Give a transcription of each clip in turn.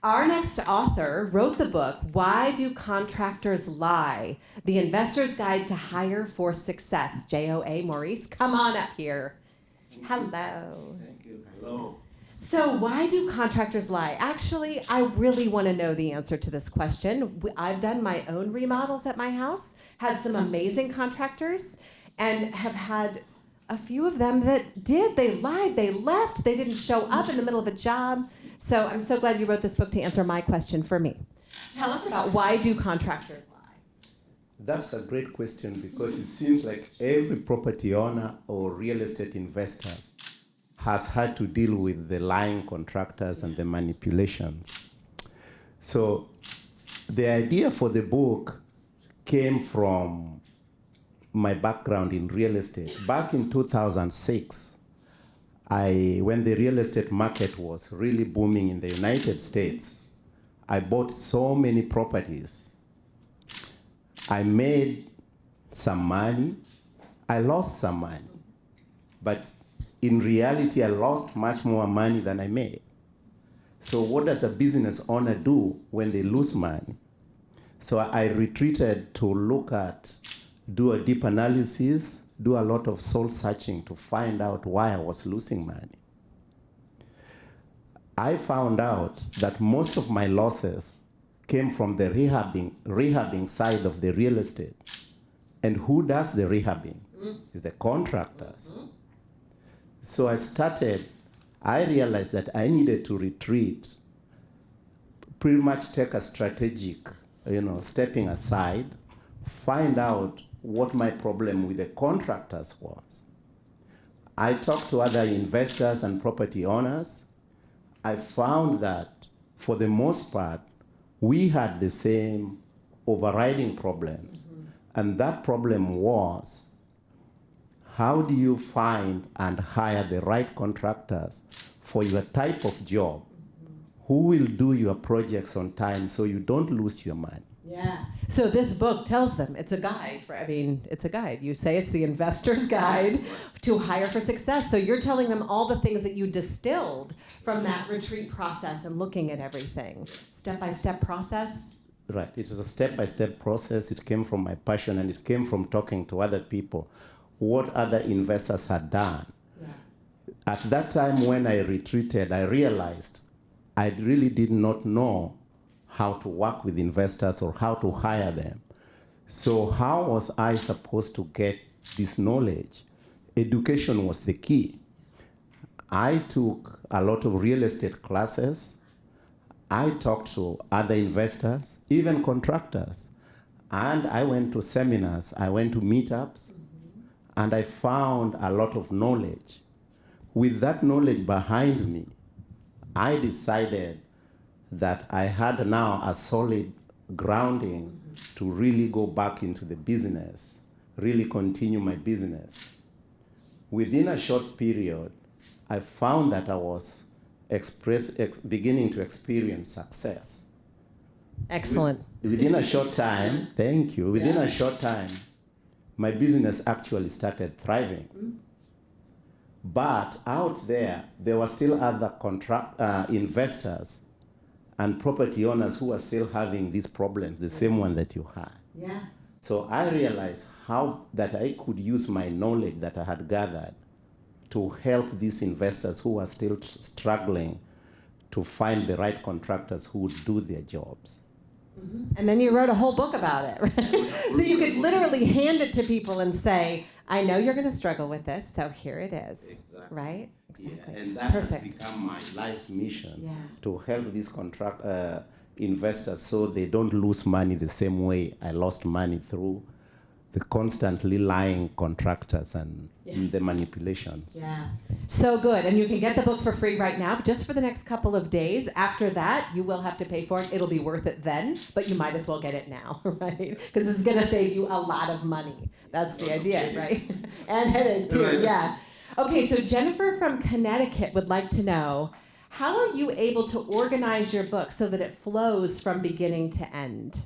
Our next author wrote the book, Why Do Contractors Lie? The Investor's Guide to Hire for Success. J.O.A. Maurice, come on up here. Hello. Thank you. Hello. So why do contractors lie? Actually, I really want to know the answer to this question. I've done my own remodels at my house, had some amazing contractors, and have had a few of them that did. They lied, they left, they didn't show up in the middle of a job. So I'm so glad you wrote this book to answer my question for me. Tell us about why do contractors lie? That's a great question because it seems like every property owner or real estate investor has had to deal with the lying contractors and the manipulations. So the idea for the book came from my background in real estate. Back in 2006, when the real estate market was really booming in the United States, I bought so many properties. I made some money. I lost some money. But in reality, I lost much more money than I made. So what does a business owner do when they lose money? So I retreated to do a deep analysis, do a lot of soul searching to find out why I was losing money. I found out that most of my losses came from the rehabbing side of the real estate. And who does the rehabbing? It's the contractors. So I realized that I needed to retreat, pretty much take a strategic, stepping aside, find out what my problem with the contractors was. I talked to other investors and property owners. I found that for the most part, we had the same overriding problems. And that problem was, how do you find and hire the right contractors for your type of job? Who will do your projects on time so you don't lose your money? Yeah. So this book tells them it's a guide. It's a guide. You say it's the investor's guide to hire for success. So you're telling them all the things that you distilled from that retreat process and looking at everything. Step-by-step process. Right. It was a step-by-step process. It came from my passion, and it came from talking to other people, what other investors had done. Yeah. At that time when I retreated, I realized I really did not know how to work with investors or how to hire them. So how was I supposed to get this knowledge? Education was the key. I took a lot of real estate classes. I talked to other investors, even contractors. And I went to seminars, I went to meetups, and I found a lot of knowledge. With that knowledge behind me, I decided that I had now a solid grounding to really go back into the business, really continue my business. Within a short period, I found that I was beginning to experience success. Excellent. Within a short time, thank you, within a short time, my business actually started thriving. But out there were still other investors and property owners who are still having these problems, the same one that you had. Yeah. So I realized that I could use my knowledge that I had gathered to help these investors who are still struggling to find the right contractors who would do their jobs. And then you wrote a whole book about it, right? So you could literally hand it to people and say, I know you're going to struggle with this, so here it is. Exactly. Right? Exactly. Yeah, and that has become my life's mission, to help these investors so they don't lose money the same way I lost money through the constantly lying contractors and the manipulations. Yeah. So good. And you can get the book for free right now, just for the next couple of days. After that, you will have to pay for it. It'll be worth it then, but you might as well get it now, right? Because it's going to save you a lot of money. That's the idea, right? And headache, too, yeah. Okay, so Jennifer from Connecticut would like to know, how are you able to organize your book so that it flows from beginning to end?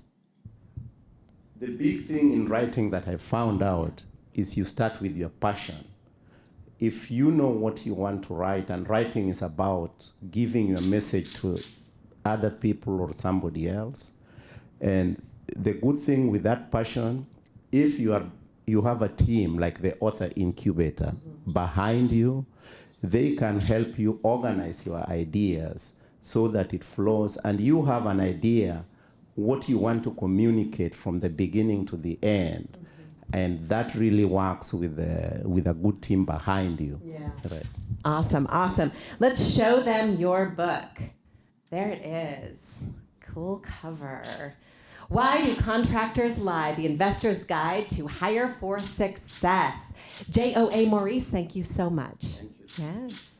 The big thing in writing that I found out is you start with your passion. If you know what you want to write, and writing is about giving your message to other people or somebody else. And the good thing with that passion, if you have a team like the author incubator behind you, they can help you organize your ideas so that it flows and you have an idea what you want to communicate from the beginning to the end. And that really works with a good team behind you. Yeah. Right. Awesome, awesome. Let's show them your book. There it is. Cool cover. Why Do Contractors Lie? The Investor's Guide to Hire for Success. J.O.A. Maurice, thank you so much. Thank you. Yes.